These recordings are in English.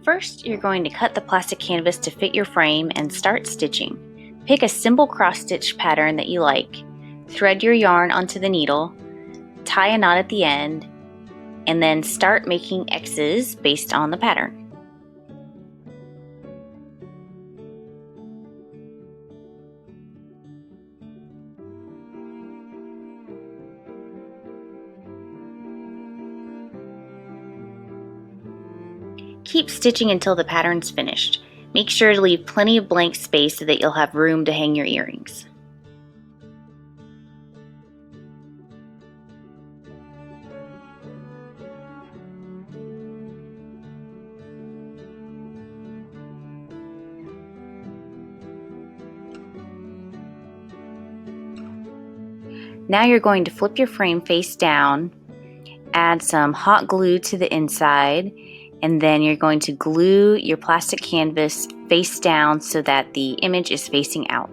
First, you're going to cut the plastic canvas to fit your frame and start stitching. Pick a simple cross-stitch pattern that you like, thread your yarn onto the needle, tie a knot at the end, and then start making X's based on the pattern. Keep stitching until the pattern's finished. Make sure to leave plenty of blank space so that you'll have room to hang your earrings. Now you're going to flip your frame face down, add some hot glue to the inside, and then you're going to glue your plastic canvas face down so that the image is facing out.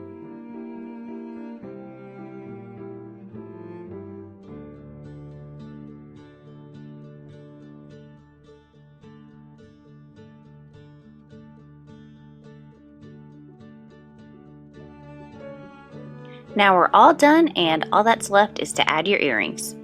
Now we're all done, and all that's left is to add your earrings.